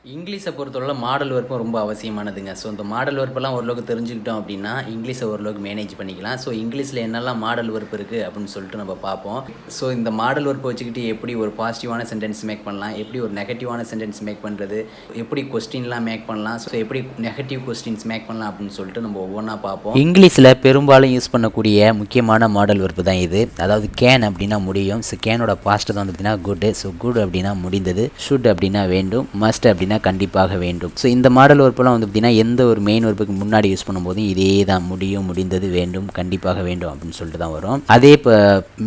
இங்கிலீஷை பொறுத்தவரை மாடல் வெர்பும் ரொம்ப அவசியமானதுங்க. ஸோ இந்த மாடல் வெர்பெல்லாம் ஓரளவுக்கு தெரிஞ்சுக்கிட்டோம் அப்படின்னா, இங்கிலீஷை ஓரளவுக்கு மேனேஜ் பண்ணிக்கலாம். ஸோ இங்கிலீஷில் என்னெல்லாம் மாடல் வெர்ப் இருக்குது அப்படின்னு சொல்லிட்டு நம்ம பார்ப்போம். ஸோ இந்த மாடல் வெர்ப்பை வச்சுக்கிட்டு எப்படி ஒரு பாசிட்டிவான சென்டென்ஸ் மேக் பண்ணலாம், எப்படி ஒரு நெகட்டிவான சென்டென்ஸ் மேக் பண்ணுறது, எப்படி கொஸ்டின்லாம் மேக் பண்ணலாம், ஸோ எப்படி நெகட்டிவ் கொஸ்டின்ஸ் மேக் பண்ணலாம் அப்படின்னு சொல்லிட்டு நம்ம ஒவ்வொன்றா பார்ப்போம். இங்கிலீஷில் பெரும்பாலும் யூஸ் பண்ணக்கூடிய முக்கியமான மாடல் வெர்ப் தான் இது. அதாவது கேன் அப்படின்னா முடியும். ஸோ கேனோட பாஸ்ட் தான் வந்து பார்த்தீங்கன்னா குட். ஸோ குட் அப்படின்னா முடிந்தது, ஷுட் அப்படின்னா வேண்டும், மஸ்ட் அப்படின்னா கண்டிப்பாக வேண்டும். ஸோ இந்த மாடல் வெர்பெல்லாம் வந்து பார்த்தீங்கன்னா எந்த ஒரு மெயின் வெர்புக்கு முன்னாடி யூஸ் பண்ணும்போது இதே தான் முடியும், முடிந்தது, வேண்டும், கண்டிப்பாக வேண்டும் அப்படின்னு சொல்லிட்டு தான் வரும். அதே இப்போ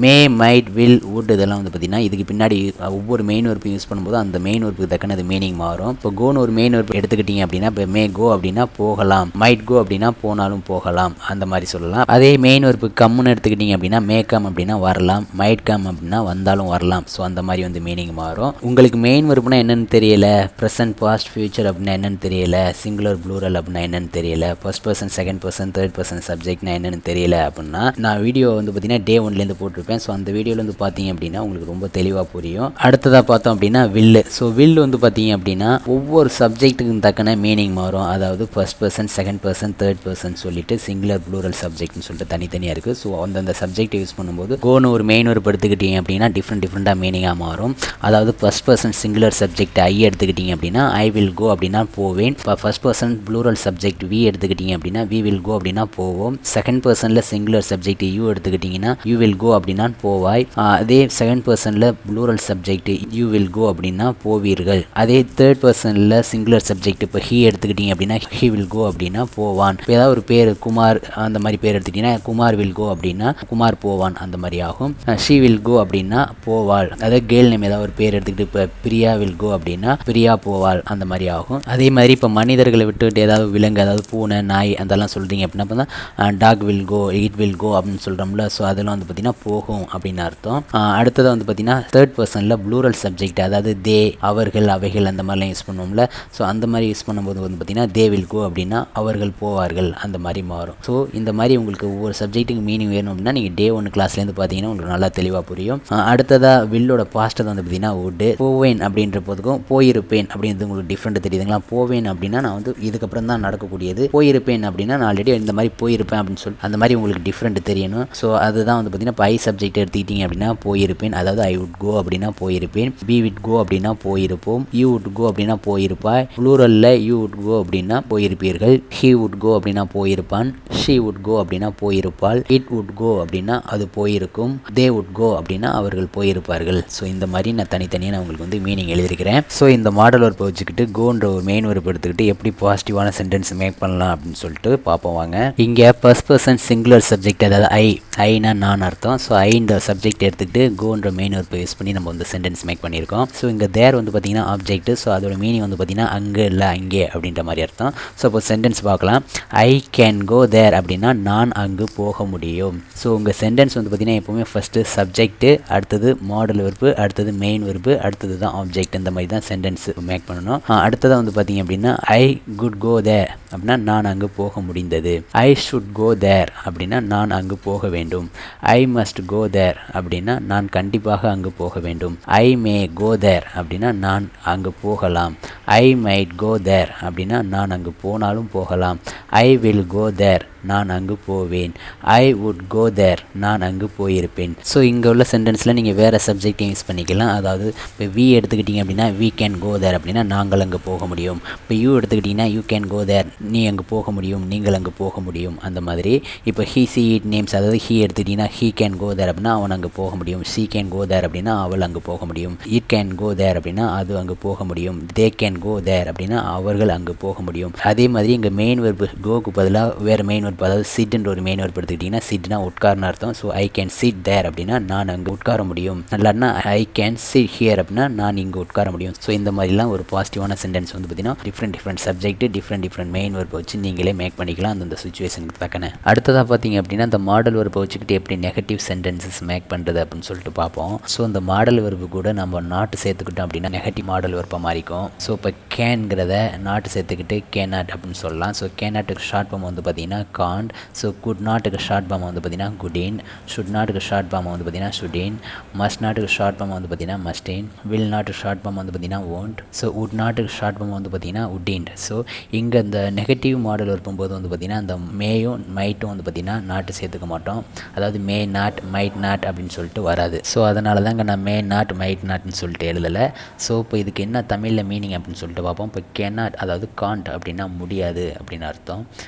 மே, மைட், வில், வுட் இதெல்லாம் வந்து பார்த்தீங்கன்னா இதுக்கு பின்னாடி ஒவ்வொரு மெயின் வெர்பு யூஸ் பண்ணும்போது அந்த மெயின் வெர்புக்கு தக்கன அது மீனிங் மாறும். இப்போ கோன்னு ஒரு மெயின் வெர்பு எடுத்துக்கிட்டீங்க அப்படின்னா இப்போ மே கோ அப்படின்னா போகலாம், மைட் கோ அப்படின்னா போனாலும் போகலாம் அந்த மாதிரி சொல்லலாம். அதே மெயின் வெர்பு கம்னு எடுத்துக்கிட்டீங்க அப்படின்னா மே கம் அப்படின்னா வரலாம், மைட் கம் அப்படின்னா வந்தாலும் வரலாம். ஸோ அந்த மாதிரி வந்து மீனிங் மாறும். உங்களுக்கு மெயின் வெர்புனா என்னன்னு தெரியல, ப்ரெசன்ட், பாஸ்ட், ஃபியூச்சர் அப்படின்னா என்னன்னு தெரியல, சிங்குலர், ப்ளூரல் அப்படின்னா என்னன்னு தெரியல, first person, second person, third person சப்ஜெக்ட்னா என்னன்னு தெரியல அப்படின்னா நான் வீடியோ வந்து பார்த்தீங்கன்னா டே 1லேருந்து போட்டிருப்பேன். ஸோ அந்த வீடியோவில் வந்து பார்த்தீங்க அப்படின்னா உங்களுக்கு ரொம்ப தெளிவாக புரியும். அடுத்ததாக பார்த்தோம் அப்படின்னா வில்லு. ஸோ வில்லு வந்து பார்த்தீங்க அப்படின்னா ஒவ்வொரு சப்ஜெக்ட்டுக்கு தக்கன மீனிங் மாறும். அதாவது first person, second person, third person சொல்லிட்டு சிங்குலர், ப்ளூரல் சப்ஜெக்ட்னு சொல்லிட்டு தனித்தனியாக இருக்குது. ஸோ அந்தந்த சப்ஜெக்ட் யூஸ் பண்ணும்போது கோன்னு ஒரு மெயின் ஒரு எடுத்துக்கிட்டீங்க அப்படின்னா டிஃப்ரெண்ட்டாக மீனிங்காக மாறும். அதாவது first person singular subject I எடுத்துக்கிட்டீங்க அப்படின்னா ஐ வில் கோ அப்படின்னா போவேன். இப்போ first person plural subject we எடுத்துக்கிட்டீங்க அப்படின்னா வி வில் கோ அப்படின்னா போவோம். செகண்ட் பர்சனில் சிங்குலர் சப்ஜெக்ட் யூ எடுத்துக்கிட்டிங்கன்னா யூ வில் கோ அப்படின்னா போவாய். அதே செகண்ட் பர்சனில் plural subject you will go அப்படின்னா போவீர்கள். அதே தேர்ட் பர்சனில் சிங்குலர் சப்ஜெக்ட் இப்போ ஹி எடுத்துக்கிட்டிங்க அப்படின்னா ஹி வில் கோ அப்படின்னா போவான். இப்போ ஏதாவது ஒரு பேர் குமார் அந்த மாதிரி பேர் எடுத்துக்கிட்டிங்கன்னா குமார் வில் கோ அப்படின்னா குமார் போவான் அந்த மாதிரி ஆகும். ஷி வில் கோ அப்படின்னா போவாள். அதாவது கேர்ள் நேம் ஏதாவது ஒரு பேர் எடுத்துக்கிட்டு இப்போ பிரியா வில் கோ அப்படின்னா பிரியா போவாள் அந்த மாதிரி ஆகும். அதே மாதிரி இப்போ மனிதர்களை விட்டுட்டு ஏதாவது விலங்கு, அதாவது பூனை, நாய் அதெல்லாம் சொல்கிறீங்க அப்படின்னா dog will go, it will go அப்படின்னு சொல்கிறோம்ல. ஸோ அதெல்லாம் வந்து பார்த்தீங்கன்னா போகும் அப்படின்னு அர்த்தம். அடுத்தது வந்து பார்த்தீங்கன்னா தேர்ட் பர்சனில் ப்ளூரல் சப்ஜெக்ட், அதாவது தே, அவர்கள், அவைகள் அந்த மாதிரிலாம் யூஸ் பண்ணுவோம்ல. ஸோ அந்த மாதிரி யூஸ் பண்ணும்போது வந்து பார்த்தீங்கன்னா தே வில் கோ அப்படின்னா அவர்கள் போவார்கள் அந்த மாதிரி மாறும். ஸோ இந்த மாதிரி உங்களுக்கு ஒவ்வொரு சப்ஜெக்ட்டுக்கு மீனிங் வேணும் அப்படின்னா நீங்கள் டே 1 கிளாஸ்லேருந்து பார்த்தீங்கன்னா உங்களுக்கு நல்லா தெளிவாக புரியும். அடுத்ததாக வில்லோட பாஸ்ட்டை வந்து பார்த்தீங்கன்னா வுட். போவேன் அப்படின்ற போதுக்கும் போயிருப்பேன் அப்படின்றது உங்களுக்கு டிஃப்ரெண்ட் தெரியுதுங்களா. போவேன் அப்படின்னா நான் வந்து இதுக்கப்புறம் தான் நடக்கக்கூடியது, போயிருப்பேன் அப்படின்னா நான் ஆல்ரெடி இந்த மாதிரி போயிருப்பேன் அப்படின்னு சொல்லி அந்த மாதிரி உங்களுக்கு டிஃப்ரெண்ட் தெரியணும். ஸோ அதுதான் வந்து பார்த்தீங்கன்னா இப்போ ஐ சப்ஜெக்ட் எடுத்துக்கிட்டீங்க அப்படின்னா போயிருப்பேன், அதாவது ஐ வுட் கோ அப்படின்னா போயிருப்பேன், பி விட் கோ அப்படின்னா போயிருப்போம், யூ வுட் கோ அப்படின்னா போயிருப்பாய், ப்ளூரலில் யூ வுட் கோ அப்படின்னா போயிருப்பீர்கள், ஹி வுட் கோ அப்படின்னா போயிருப்பான், ஷி வுட் கோ அப்படின்னா போயிருப்பாள், இட் வுட் கோ அப்படின்னா அது போயிருக்கும், தே வுட் கோ அப்படின்னா அவர்கள் போயிருப்பார்கள். ஸோ இந்த மாதிரி நான் தனித்தனியாக நான் உங்களுக்கு வந்து மீனிங் எழுதியிருக்கிறேன். ஸோ இந்த மாடல் வெர்பை வச்சுக்கிட்டு கோன்ற ஒரு மெயின் வெர்ப் எடுத்துக்கிட்டு எப்படி பாசிட்டிவான சென்டென்ஸ் மேக் பண்ணலாம் அப்படின்னு சொல்லிட்டு பார்ப்போம் வாங்க. இங்கே ஃபர்ஸ்ட் பர்சன் சிங்குலர் சப்ஜெக்ட், அதாவது ஐனா நான் அர்த்தம். ஸோ இந்த சப்ஜெக்ட் எடுத்துக்கிட்டு கோன்ற மெயின் வெர்பை யூஸ் பண்ணி நம்ம வந்து சென்டென்ஸ் மேக் பண்ணியிருக்கோம். ஸோ இங்கே தேர் வந்து பார்த்தீங்கன்னா ஆப்ஜெக்ட். ஸோ அதோட மீனிங் வந்து பார்த்தீங்கன்னா அங்கே இல்லை அங்கே அப்படின்ற மாதிரி அர்த்தம். ஸோ இப்போ சென்டென்ஸ் பார்க்கலாம். ஐ கேன் கோ தேர் அப்படின்னா நான் அங்கு போக முடியும். ஸோ உங்கள் சென்டென்ஸ் வந்து பார்த்தீங்கன்னா எப்போவுமே ஃபஸ்ட்டு சப்ஜெக்ட், அடுத்தது மாடல் வெர்பு, அடுத்தது மெயின் வெர்பு, அடுத்தது தான் ஆப்ஜெக்ட். இந்த மாதிரி தான் சென்டென்ஸ் மேக் பண்ணணும். அடுத்ததாக வந்து பார்த்தீங்க அப்படின்னா ஐ குட் கோ தேர் அப்படின்னா நான் அங்கு போக முடிந்தது. ஐ ஷுட் கோ தேர் அப்படின்னா நான் அங்கு போக வேண்டும். ஐ மஸ்ட் கோ தேர் அப்படின்னா நான் கண்டிப்பாக அங்கு போக வேண்டும். ஐ மே கோ தேர் அப்படின்னா நான் அங்கு போகலாம். ஐ மைட் கோ தேர் அப்படின்னா நான் அங்கு போனாலும் போகலாம். ஐ வில் கோ தேர் நான் அங்கு போவேன். ஐ வுட் கோ தேர் நான் அங்கு போயிருப்பேன். ஸோ இங்கே உள்ள சென்டென்ஸில் நீங்கள் வேறு சப்ஜெக்டையும் யூஸ் பண்ணிக்கலாம். அதாவது இப்போ வி எடுத்துக்கிட்டிங்க அப்படின்னா வி கேன் கோ தேர் அப்படின்னா நாங்கள் அங்கே போக முடியும். இப்போ யூ எடுத்துக்கிட்டிங்கன்னா யூ கேன் கோ தேர் நீ அங்கே போக முடியும், நீங்கள் அங்கே போக முடியும் அந்த மாதிரி. இப்போ ஹி சி இட் நேம்ஸ், அதாவது ஹி எடுத்துக்கிட்டிங்கன்னா ஹீ கேன் கோ தேர் அப்படின்னா அவன் அங்கே போக முடியும். ஷீ கேன் கோ தேர் அப்படின்னா அவள் அங்கே போக முடியும். இட் கேன் கோ தேர் அப்படின்னா அது அங்கே போக முடியும். தே கேன் கோ தேர் அப்படின்னா அவர்கள் அங்கே போக முடியும். அதே மாதிரி இங்கே மெயின் வெர்பு கோக்கு பதிலாக வேறு மெயின் வெர்பு, அதாவது சிட்ன்ற ஒரு மெயின் வெர்பு எடுத்துக்கிட்டிங்கன்னா சிட்னா உட்கார்னு அர்த்தம். So I can sit there அப்படின்னா நான் அங்கே உட்கார முடியும். நல்லான்னா ஐ கேன் சிட் ஹியர் அப்படின்னா நான் இங்கே உட்கார முடியும். ஸோ இந்த மாதிரிலாம் ஒரு பாசிட்டிவான சென்டென்ஸ் வந்து பார்த்தீங்கன்னா டிஃப்ரெண்ட் சப்ஜெக்ட், டிஃப்ரெண்ட் மெயின் வெர்பை வச்சு நீங்களே மேக் பண்ணிக்கலாம் அந்தந்த சுச்சுவேஷனுக்கு தக்கன. அடுத்ததாக பார்த்தீங்க அப்படின்னா இந்த மாடல் வெர்பை வச்சுக்கிட்டு எப்படி நெகட்டிவ் சென்டென்சஸ் மேக் பண்ணுறது அப்படின்னு சொல்லிட்டு பார்ப்போம். ஸோ இந்த மாடல் வெர்பு கூட நம்ம நாட்டு சேர்த்துக்கிட்டோம் அப்படின்னா நெகட்டிவ் மாடல் வெர்பை மாறிக்கும். ஸோ இப்போ கேன்கிறத நாட்டு சேர்த்துக்கிட்டு கேனாட் அப்படின்னு சொல்லலாம். ஸோ கேனாட்டுக்கு ஷார்ட் ஃபார்ம் வந்து பார்த்தீங்கன்னா காண்ட். ஸோ குட் நாட்டுக்கு ஷார்ட் ஃபார்ம் வந்து பார்த்திங்கன்னா குடின், ஷுட் நாட்டுக்கு ஷார்ட் ஃபார்ம் வந்து பார்த்திங்கன்னா ஷுடின், மஸ்ட் நாட்டுக்கு ஷார்ட் ஃபார்ம் வந்து பார்த்திங்கன்னா மஸ்டின், வில் நாட்டுக்கு ஷார்ட் ஃபார்ம் வந்து பார்த்திங்கன்னா won't. ஸோ would நாட்டுக்கு ஷார்ட் ஃபார்ம் வந்து பார்த்திங்கன்னா wouldn't. ஸோ இங்கே இந்த நெகட்டிவ் மாடல் இருக்கும்போது வந்து பார்த்திங்கன்னா அந்த மேயும் மைட்டும் வந்து பார்த்திங்கன்னா நாட்டு சேர்த்துக்க மாட்டோம். அதாவது மே நாட் மைட் நாட் அப்படின்னு சொல்லிட்டு வராது. ஸோ அதனால தான் இங்கே நான் மே நாட் மைட் நாட்னு சொல்லிட்டு எழுதலை. ஸோ இப்போ இதுக்கு என்ன தமிழில் மீனிங் அப்படின்னு சொல்லிட்டு பார்ப்போம். இப்போ cannot அதாவது can't அப்படின்னா முடியாது அப்படின்னு அர்த்தம்,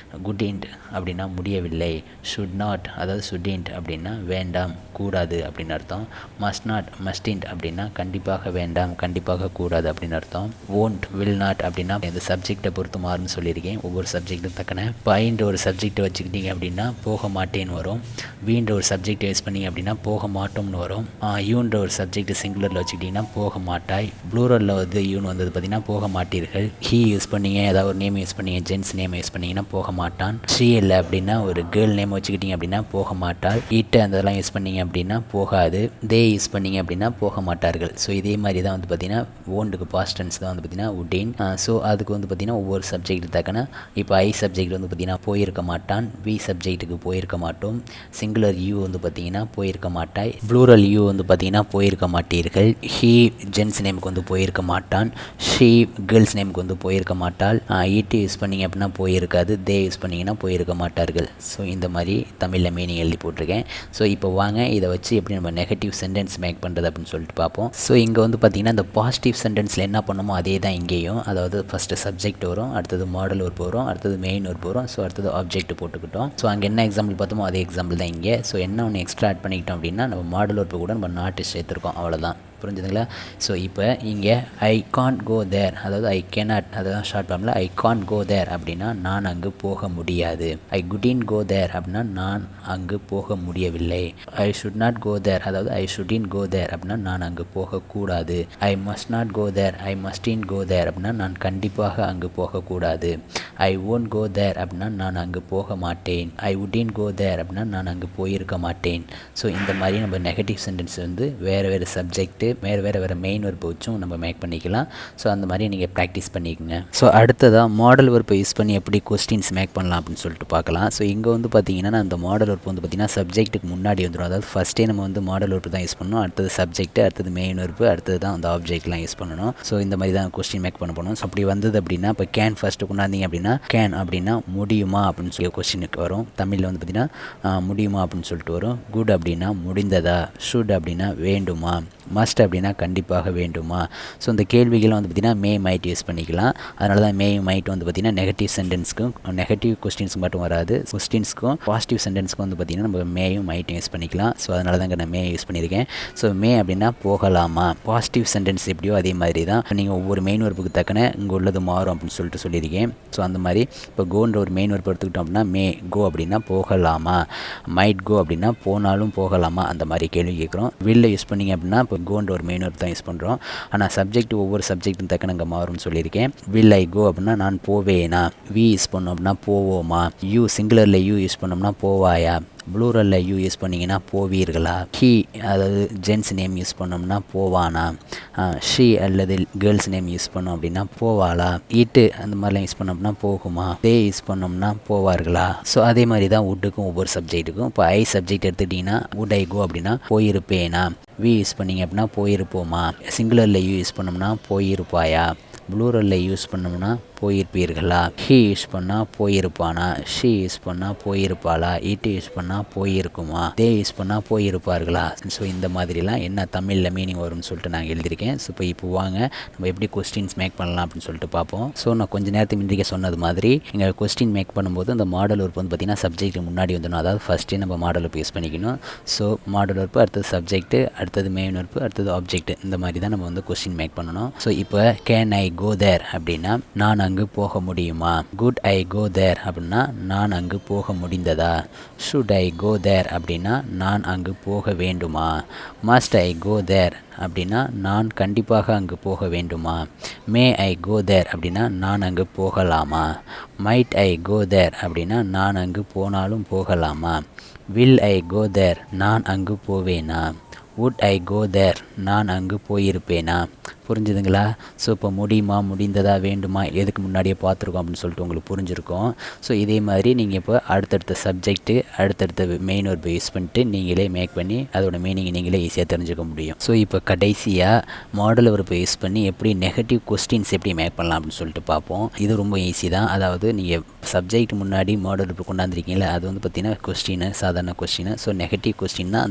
couldn't அப்படின்னா முடியவில்லை, should not அதாவது shouldn't அப்படின்னா வேண்டாம் கூடாது அப்படின்னு அர்த்தம், must not mustn't அப்படின்னா கண்டிப்பாக வேண்டாம் கண்டிப்பாக கூடாது அப்படின்னு அர்த்தம், won't will not அப்படின்னா இந்த சப்ஜெக்டை பொறுத்து மாறுன்னு சொல்லியிருக்கேன். ஒவ்வொரு சப்ஜெக்டும் தக்கன பைன்ற ஒரு சப்ஜெக்டை வச்சுக்கிட்டீங்க அப்படின்னா போக மாட்டேன்னு வரும், வீன்ற ஒரு சப்ஜெக்டை யூஸ் பண்ணிங்க அப்படின்னா போக மாட்டோம்னு வரும், யூன்ற ஒரு சப்ஜெக்ட் சிங்குலரில் வச்சுக்கிட்டிங்கன்னா போக மாட்டாய், ப்ளூரலில் வந்து யூன்னு வந்தது பார்த்திங்கன்னா போக மாட்டீர்கள், ஹீ யூஸ் பண்ணிங்க ஏதாவது ஒரு நேம் யூஸ் பண்ணிங்க ஜென்ஸ் நேம் யூஸ் பண்ணிங்கன்னா போக மாட்டான், ஷீ இல்லை அப்படின்னா ஒரு கேர்ள் நேம் வச்சுக்கிட்டிங்க அப்படின்னா போக மாட்டாள், ஈட்டு அதெல்லாம் யூஸ் பண்ணிங்க அப்படின்னா போகாது, தே யூஸ் பண்ணிங்க அப்படின்னா போக மாட்டார்கள். ஸோ இதே மாதிரி தான் வந்து பார்த்திங்கன்னா ஓண்டுக்கு பாஸ்ட் டென்ஸ் தான் வந்து பார்த்திங்கன்னா உடேன். ஸோ அதுக்கு வந்து பார்த்திங்கன்னா ஒவ்வொரு சப்ஜெக்ட் தக்கன இப்போ ஐ சப்ஜெக்ட் வந்து பார்த்திங்கன்னா போயிருக்க மாட்டான், வி சப்ஜெக்ட்டுக்கு போயிருக்க மாட்டோம், சிங்குலர் யூ வந்து பார்த்திங்கன்னா போயிருக்க மாட்டாய், ப்ளூரல் யூ வந்து பார்த்திங்கன்னா போயிருக்க மாட்டீர்கள், ஹீ ஜென்ஸ் நேமுக்கு வந்து போயிருக்க மாட்டான், ஷீ கேர்ள்ஸ் நேமுக்கு வந்து போயிருக்க மாட்டாள், ஈட்டு யூஸ் பண்ணிங்க அப்படின்னா போயிருக்காது, தே யூஸ் பண்ணிங்கன்னா போயிருக்க மாட்டார்கள். ஸோ இந்த மாதிரி தமிழில் மீனிங் எழுதி போட்டிருக்கேன். ஸோ இப்போ வாங்க இதை வச்சு எப்படி நம்ம நெகட்டிவ் சென்டென்ஸ் மேக் பண்ணுறது அப்படின்னு சொல்லிட்டு பார்ப்போம். ஸோ இங்கே வந்து பார்த்திங்கன்னா இந்த பாசிட்டிவ் சென்டென்ஸில் என்ன பண்ணணுமோ அதே தான் இங்கேயும். அதாவது ஃபஸ்ட்டு சப்ஜெக்ட் வரும், அடுத்தது மாடல் ஒர்ப் வரும், அடுத்தது மெயின் ஒர்ப் வரும், ஸோ அடுத்தது ஆப்ஜெக்ட் போட்டுக்கிட்டோம். ஸோ அங்கே என்ன எக்ஸாம்பிள் பார்த்தோமோ அதே எக்ஸாம்பிள் தான் இங்கே. ஸோ என்ன ஒன்று எக்ஸ்ட்ரா ஆட் பண்ணிக்கிட்டோம் அப்படின்னா நம்ம மாடல் ஒர்ப்பு கூட நம்ம நாட்டு சேர்த்துருக்கோம், அவ்வளோதான். புரிஞ்சுதுங்களா? ஸோ இப்போ இங்கே ஐ கான்ட் கோ தேர் அதாவது ஐ கேனாட் அதுதான் ஷார்ட் ஃபார்மில் ஐ கான்ட் கோ தேர் அப்படின்னா நான் அங்கு போக முடியாது, ஐ குடின் கோ தேர் அப்படின்னா நான் அங்கு போக முடியவில்லை, ஐ ஷுட் நாட் கோ தேர் அதாவது ஐ ஷுடின் கோ தேர் அப்படின்னா நான் அங்கு போகக்கூடாது, ஐ மஸ்ட் நாட் கோ தேர் ஐ மஸ்டின் கோ தேர் அப்படின்னா நான் கண்டிப்பாக அங்கு போகக்கூடாது, ஐ ஓன்ட் கோ தேர் அப்படின்னா நான் அங்கு போக மாட்டேன், ஐ வுடின் கோ தேர் அப்படின்னா நான் அங்கு போயிருக்க மாட்டேன். ஸோ இந்த மாதிரி நம்ம நெகட்டிவ் சென்டென்ஸ் வந்து வேறு வேறு சப்ஜெக்ட்டு வேறு மெயின் வெர்பை வச்சும் நம்ம மேக் பண்ணிக்கலாம். ஸோ அந்த மாதிரி நீங்கள் ப்ராக்டிஸ் பண்ணிக்கோங்க. ஸோ அடுத்ததாக மாடல் வெர்பை யூஸ் பண்ணி எப்படி கொஸ்டின்ஸ் மேக் பண்ணலாம் அப்படின்னு சொல்லிட்டு பார்க்கலாம். ஸோ இங்கே வந்து பார்த்தீங்கன்னா அந்த மாடல் வெர்ப் வந்து பார்த்திங்கன்னா சப்ஜெக்ட்டுக்கு முன்னாடி வந்துடும். அதாவது ஃபஸ்ட்டே நம்ம வந்து மாடல் வெர்ப் தான் யூஸ் பண்ணணும், அடுத்தது சப்ஜெக்ட், அடுத்தது மெயின் வெர்ப், அடுத்தது தான் அந்த ஆப்ஜெக்ட்லாம் யூஸ் பண்ணணும். ஸோ இந்த மாதிரி தான் கொஸ்டின் மேக் பண்ண போகணும். ஸோ அப்படி வந்தது அப்படின்னா இப்போ கேன் ஃபஸ்ட்டு கொண்டாந்தீங்க அப்படின்னா கேன் அப்படின்னா முடியுமா அப்படின்னு சொல்லி கொஸ்டினுக்கு வரும். தமிழில் வந்து பார்த்திங்கன்னா முடியுமா அப்படின்னு சொல்லிட்டு வரும். குட் அப்படின்னா முடிந்ததா, ஷுட் அப்படின்னா வேண்டுமா, மஸ்ட் அப்படின்னா கண்டிப்பாக வேண்டுமா. ஸோ இந்த கேள்விகளை வந்து பார்த்திங்கன்னா மே மைட் யூஸ் பண்ணிக்கலாம். அதனால தான் மே மைட் வந்து பார்த்திங்கன்னா நெகட்டிவ் சென்டென்ஸ்க்கும் நெகட்டிவ் கொஸ்டின்ஸ்க்கு மட்டும் வராது, கொஸ்டின்ஸ்க்கும் பாசிட்டிவ் சென்டென்ஸ்க்கும் வந்து பார்த்திங்கன்னா நம்ம மேயும் மைட்டும் யூஸ் பண்ணிக்கலாம். ஸோ அதனால தான் நான் மே யூஸ் பண்ணியிருக்கேன். ஸோ மே அப்படின்னா போகலாமா, பாசிட்டிவ் சென்டென்ஸ் எப்படியோ அதே மாதிரி தான் நீங்கள் ஒவ்வொரு மெயின் வெர்புக்கு தக்கன இங்கே உள்ளது மாறும் அப்படின்னு சொல்லிட்டு சொல்லியிருக்கேன். ஸோ அந்த மாதிரி இப்போ கோன்ற ஒரு மெயின் வெர்ப் எடுத்துக்கிட்டோம் அப்படின்னா மே கோ அப்படின்னா போகலாமா, மைட் கோ அப்படின்னா போனாலும் போகலாமா அந்த மாதிரி கேள்வி கேட்குறோம். வில்ல யூஸ் பண்ணிங்க அப்படின்னா இப்போ கோன்ற ஒரு மெயின் வெர்ப் தான் யூஸ் பண்ணுறோம். ஆனால் சப்ஜெக்ட் ஒவ்வொரு சப்ஜெக்ட்டும் தக்க நாங்கள் மாறும்னு சொல்லியிருக்கேன். வில் ஐ கோ அப்படின்னா நான் போவேனா, வி யூஸ் பண்ணோம் அப்படின்னா போவோமா, யூ சிங்குலரில் யூ யூஸ் பண்ணோம்னா போவாயா, ப்ளூரலில் யூ யூஸ் பண்ணிங்கன்னா போவீர்களா, ஹீ அதாவது ஜென்ஸ் நேம் யூஸ் பண்ணோம்னா போவானா, ஷீ அல்லது கேர்ள்ஸ் நேம் யூஸ் பண்ணோம் அப்படின்னா போவாளா, ஈட்டு அந்த மாதிரிலாம் யூஸ் பண்ணோம்னா போகுமா, தே யூஸ் பண்ணோம்னா போவார்களா. ஸோ அதே மாதிரி தான் வுட்டுக்கும் ஒவ்வொரு சப்ஜெக்ட்டுக்கும். இப்போ ஐ சப்ஜெக்ட் எடுத்துக்கிட்டிங்கன்னா வுட் ஐ கோ அப்படின்னா போயிருப்பேனா, வி யூஸ் பண்ணிங்க அப்படின்னா போயிருப்போமா, சிங்குலரில் யூ யூஸ் பண்ணோம்னா போயிருப்பாயா, ப்ளூரலில் யூஸ் பண்ணோம்னா போயிருப்பீர்களா, ஹீ யூஸ் பண்ணால் போயிருப்பானா, ஷீ யூஸ் பண்ணால் போயிருப்பாளா, ஈட்டு யூஸ் பண்ணால் போயிருக்குமா, தே யூஸ் பண்ணால் போயிருப்பார்களா. ஸோ இந்த மாதிரிலாம் என்ன தமிழில் மீனிங் வரும்னு சொல்லிட்டு நான் எழுதியிருக்கேன். ஸோ இப்போ வாங்க நம்ம எப்படி கொஸ்டின்ஸ் மேக் பண்ணலாம் அப்படின்னு சொல்லிட்டு பார்ப்போம். ஸோ நான் கொஞ்சம் நேரத்துக்கு முன்னாடி சொன்னது மாதிரி இங்கே கொஸ்டின் மேக் பண்ணும்போது அந்த மாடல் வெர்ப் வந்து பார்த்திங்கன்னா சப்ஜெக்ட் முன்னாடி வந்துடும். அதாவது ஃபஸ்ட்டே நம்ம மாடல் வெர்ப் யூஸ் பண்ணிக்கணும். ஸோ மாடல் வெர்ப் அடுத்தது சப்ஜெக்ட், அடுத்தது மெயின் வெர்ப், அடுத்தது ஆப்ஜெக்ட், இந்த மாதிரி தான் நம்ம வந்து கொஸ்டின் மேக் பண்ணணும். ஸோ இப்போ கேன் ஐ கோ தேர் அப்படின்னா நான் அங்கு போக முடியுமா, குட் ஐ கோ தேர் அப்படின்னா நான் அங்கு போக முடிந்ததா, ஷுட் ஐ கோ தேர் அப்படின்னா நான் அங்கு போக வேண்டுமா, மஸ்ட் ஐ கோ தேர் அப்படின்னா நான் கண்டிப்பாக அங்கு போக வேண்டுமா, மே ஐ கோ தேர் அப்படின்னா நான் அங்கு போகலாமா, மைட் ஐ கோ தேர் அப்படின்னா நான் அங்கு போனாலும் போகலாமா, வில் ஐ கோ தேர் நான் அங்கு போவேனா, வுட் ஐ கோ தேர் நான் அங்கு போயிருப்பேனா, புரிஞ்சுதுங்களா? ஸோ இப்போ முடியுமா, முடிந்ததா, வேண்டுமா, எதுக்கு முன்னாடியே பார்த்துருக்கோம் அப்படின்னு சொல்லிட்டு உங்களுக்கு புரிஞ்சிருக்கும். ஸோ இதே மாதிரி நீங்கள் இப்போ அடுத்தடுத்த சப்ஜெக்ட்டு, அடுத்தடுத்த மெயின் வெர்பை யூஸ் பண்ணிட்டு நீங்களே மேக் பண்ணி அதோட மீனிங் நீங்களே ஈஸியாக தெரிஞ்சுக்க முடியும். ஸோ இப்போ கடைசியாக மாடல் வெர்பை யூஸ் பண்ணி எப்படி நெகட்டிவ் கொஸ்டின்ஸ் எப்படி மேக் பண்ணலாம் அப்படின்னு சொல்லிட்டு பார்ப்போம். இது ரொம்ப ஈஸி தான். அதாவது நீங்கள் சப்ஜெக்ட் முன்னாடி மாடல் வெர்பை கொண்டாந்துருக்கீங்களா, அது வந்து பார்த்திங்கன்னா கொஸ்டின், சாதாரண கொஸ்டின். ஸோ நெகட்டிவ் கொஸ்டின்னா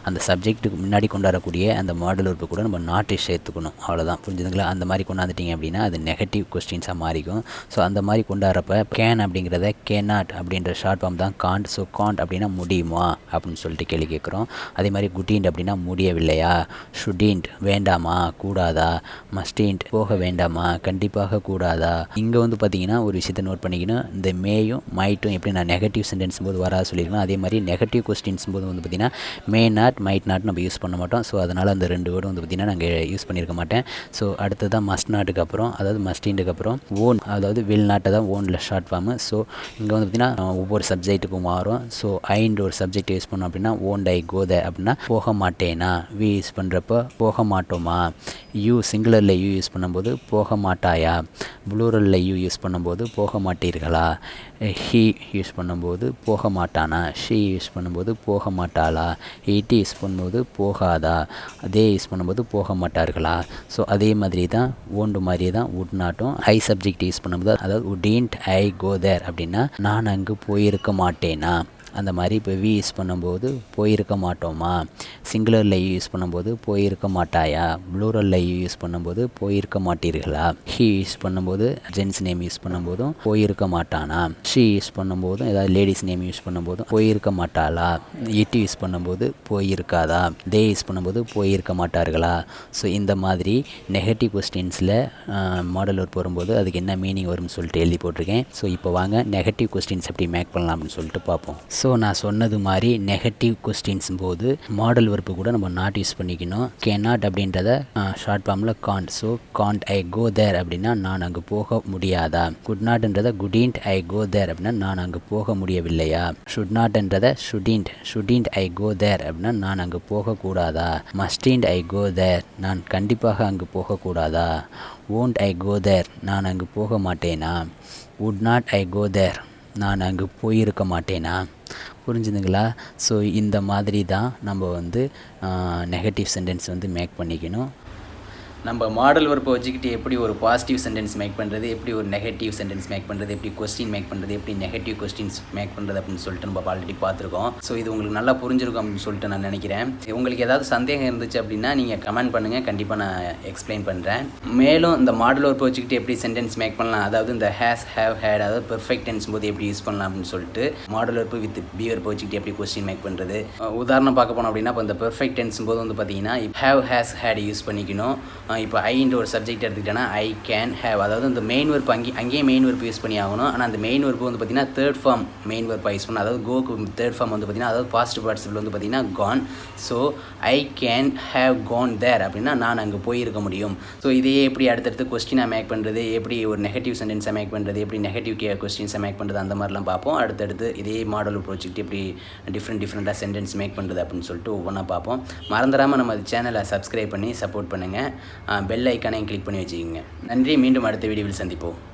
அந்த சப்ஜெக்ட்டுக்கு முன்னாடி கொண்டாடக்கூடிய அந்த மாடல் வெர்பை கூட நம்ம நாட்டை சேர்த்துக்கணும். அவ்வளோதான். புரிஞ்சுதுங்களா? அந்த மாதிரி கொண்டாந்துட்டிங்க அப்படின்னா அது நெகட்டிவ் கொஸ்டின்ஸாக மாறிக்கும். ஸோ அந்த மாதிரி கொண்டாடுறப்ப கேன் அப்படிங்கிறத கேனாட் அப்படின்ற ஷார்ட் ஃபார்ம் தான் காண்ட். ஸோ காண்ட் அப்படின்னா முடியுமா அப்படின்னு சொல்லிட்டு கேள்வி கேட்குறோம். அதே மாதிரி குட்டீன்ட் அப்படின்னா முடியவில்லையா, ஷுடீன்ட் வேண்டாமா, கூடாதா, மஸ்டீன்ட் போக வேண்டாமா, கண்டிப்பாக கூடாதா. இங்கே வந்து பார்த்தீங்கன்னா ஒரு விஷயத்தை நோட் பண்ணிக்கணும். இந்த மேயும் மைட்டும் எப்படி நான் நெகட்டிவ் சென்டென்ஸ் போது வராது சொல்லியிருக்கணும். அதே மாதிரி நெகட்டிவ் கொஸ்டின்ஸ் போது வந்து பார்த்திங்கன்னா மே நாட், மைட் நாட் நம்ம யூஸ் பண்ண மாட்டோம். ஸோ அதனால் அந்த 2 வேர்டும் வந்து பார்த்திங்கன்னா நாங்கள் யூஸ் பண்ணியிருக்க மாட்டேன். ஸோ அடுத்ததான் மஸ்ட் நாட்டுக்கு அப்புறம், அதாவது மஸ்டீன்ட்டுக்கு அப்புறம் ஓன், அதாவது வில் நாட்டை தான் ஓனில் ஷார்ட் ஃபார்மு. ஸோ இங்கே வந்து பார்த்திங்கன்னா ஒவ்வொரு சப்ஜெக்ட்டுக்கும் மாறும். ஸோ ஐன்ற ஒரு சப்ஜெக்ட் யூஸ் பண்ணோம் அப்படின்னா ஓன்ட் ஐ கோ தேர் அப்படின்னா போக மாட்டேனா. வி யூஸ் பண்ணுறப்போ போக மாட்டோமா. யூ சிங்குலரில் யூ யூஸ் பண்ணும்போது போக மாட்டாயா. ப்ளூரலில் யூ யூஸ் பண்ணும்போது போக மாட்டீர்களா. ஹீ யூஸ் பண்ணும்போது போக மாட்டானா. ஷீ யூஸ் பண்ணும்போது போக மாட்டாளா. இட் யூஸ் பண்ணும்போது போகாதா. தே யூஸ் பண்ணும்போது போக மாட்டார்களா. ஸோ அதே மாதிரி தான் ஓண்டு மாதிரி தான் வுட் நாட்டும் ஐ சப்ஜெக்ட் யூஸ் பண்ணும்போது, அதாவது வுடீன்ட் ஐ கோ தேர் அப்படின்னா நான் அங்கு போயிருக்க மாட்டேனா. அந்த மாதிரி இப்போ வி யூஸ் பண்ணும்போது போயிருக்க மாட்டோமா. சிங்குலரில் யூஸ் பண்ணும்போது போயிருக்க மாட்டாயா. ப்ளூரலில் யூஸ் பண்ணும்போது போயிருக்க மாட்டீர்களா. ஹீ யூஸ் பண்ணும்போது ஜென்ஸ் நேம் யூஸ் பண்ணும்போதும் போயிருக்க மாட்டானா. ஷீ யூஸ் பண்ணும்போதும் ஏதாவது லேடிஸ் நேம் யூஸ் பண்ணும்போதும் போயிருக்க மாட்டாளா. இட் யூஸ் பண்ணும்போது போயிருக்காதா. தே யூஸ் பண்ணும்போது போயிருக்க மாட்டார்களா. ஸோ இந்த மாதிரி நெகட்டிவ் கொஸ்டின்ஸில் மாடல் ஒர்க் வரும்போது அதுக்கு என்ன மீனிங் வரும்னு சொல்லிட்டு எழுதி போட்டிருக்கேன். ஸோ இப்போ வாங்க நெகட்டிவ் கொஸ்டின்ஸ் எப்படி மேக் பண்ணலாம் அப்படின்னு சொல்லிட்டு பார்ப்போம். ஸோ நான் சொன்னது மாதிரி நெகட்டிவ் கொஸ்டின்ஸ் போது மாடல் வெர்பு கூட நம்ம நாட் யூஸ் பண்ணிக்கணும். கேனாட் அப்படின்றத ஷார்ட் ஃபார்மில் காண்ட். ஸோ காண்ட் ஐ கோ தேர் அப்படின்னா நான் அங்கே போக முடியாதா. குட் நாட்ன்றதை குடீன்ட் ஐ கோ தேர் அப்படின்னா நான் அங்கே போக முடியவில்லையா. ஷுட் நாட்ன்றதை ஷுடீன்ட் ஐ கோ தேர் அப்படின்னா நான் அங்கே போகக்கூடாதா. மஸ்டீன்ட் ஐ கோ தேர் நான் கண்டிப்பாக அங்கு போகக்கூடாதா. ஓன்ட் ஐ கோ தேர் நான் அங்கு போக மாட்டேனா. வுட் நாட் ஐ கோ தேர் நான் அங்கு போயிருக்க மாட்டேனா. புரிஞ்சுதுங்களா? ஸோ இந்த மாதிரி தான் நம்ம வந்து நெகட்டிவ் சென்டென்ஸ் வந்து மேக் பண்ணிக்கணும். நம்ம மாடல் வெர்பை வச்சுக்கிட்டு எப்படி ஒரு பாசிட்டிவ் சென்டென்ஸ் மேக் பண்ணுறது, எப்படி ஒரு நெகட்டிவ் சென்டென்ஸ் மேக் பண்ணுறது, எப்படி கொஸ்டின் மேக் பண்ணுறது, எப்படி நெகட்டிவ் கொஸ்டின்ஸ் மேக் பண்ணுறது அப்படின்னு சொல்லிட்டு நம்ம ஆல்ரெடி பார்த்துருக்கோம். ஸோ இது உங்களுக்கு நல்லா புரிஞ்சிருக்கும் அப்படின்னு சொல்லிட்டு நான் நினைக்கிறேன். உங்களுக்கு ஏதாவது சந்தேகம் இருந்துச்சு அப்படின்னா நீங்கள் கமெண்ட் பண்ணுங்கள், கண்டிப்பாக நான் எக்ஸ்பிளைன் பண்ணுறேன். மேலும் இந்த மாடல் வெர்பை வச்சுக்கிட்டு எப்படி சென்டென்ஸ் மேக் பண்ணலாம், அதாவது இந்த ஹேஸ், ஹேவ், ஹேட், அதாவது பெர்ஃபெக்ட் டென்ஸ் போது எப்படி யூஸ் பண்ணலாம் அப்படின்னு சொல்லிட்டு மாடல் வெர்பு வித் பி வெர்பை வச்சுக்கிட்டு எப்படி கொஸ்டின் மேக் பண்ணுறது, உதாரணம் பார்க்க போனோம் அப்படின்னா இப்போ இந்த பெர்ஃபெக்ட் டென்ஸ் போது வந்து பார்த்தீங்கன்னா ஹேவ், ஹேஸ், ஹேட் யூஸ் பண்ணிக்கணும். இப்போ ஐன்ற ஒரு சப்ஜெக்ட் எடுத்துக்கிட்டேன்னா ஐ கேன் ஹேவ், அதாவது இந்த மெயின் வெர்ப் அங்கேயே மெயின் வெர்ப் யூஸ் பண்ணி ஆகணும். ஆனால் அந்த மெயின் வெர்ப் வந்து பார்த்தீங்கன்னா third form main verb use பண்ணணும். அதாவது கோக்கு தேர்ட் ஃபார்ம் வந்து பார்த்தீங்கன்னா, அதாவது பாஸ்ட் பார்ட்டிசிபிள் வந்து பார்த்தீங்கன்னா gone. So I can have gone there அப்படின்னா நான் அங்கே போயிருக்க முடியும். ஸோ இதையே எப்படி அடுத்தடுத்து கொஸ்டினாக மேக் பண்ணுறது, எப்படி ஒரு நெகட்டிவ் சென்டென்ஸை மேக் பண்ணுறது, எப்படி நெகட்டிவ் கொஸ்டின்ஸை மேக் பண்ணுறது, அந்த மாதிரிலாம் பார்ப்போம். அடுத்தடுத்து இதே மாடல் ப்ராஜெக்ட் எப்படி டிஃப்ரெண்ட்டாக சென்டென்ஸ் மேக் பண்ணுறது அப்படின்னு சொல்லிட்டு ஒவ்வொன்றா பார்ப்போம். மறந்துடாமல் நம்ம சேனலை சப்ஸ்கிரைப் பண்ணி சப்போர்ட் பண்ணுங்கள். பெல் ஐக்கானையும் கிளிக் பண்ணி வச்சுக்கோங்க. நன்றி. மீண்டும் அடுத்த வீடியோவில் சந்திப்போம்.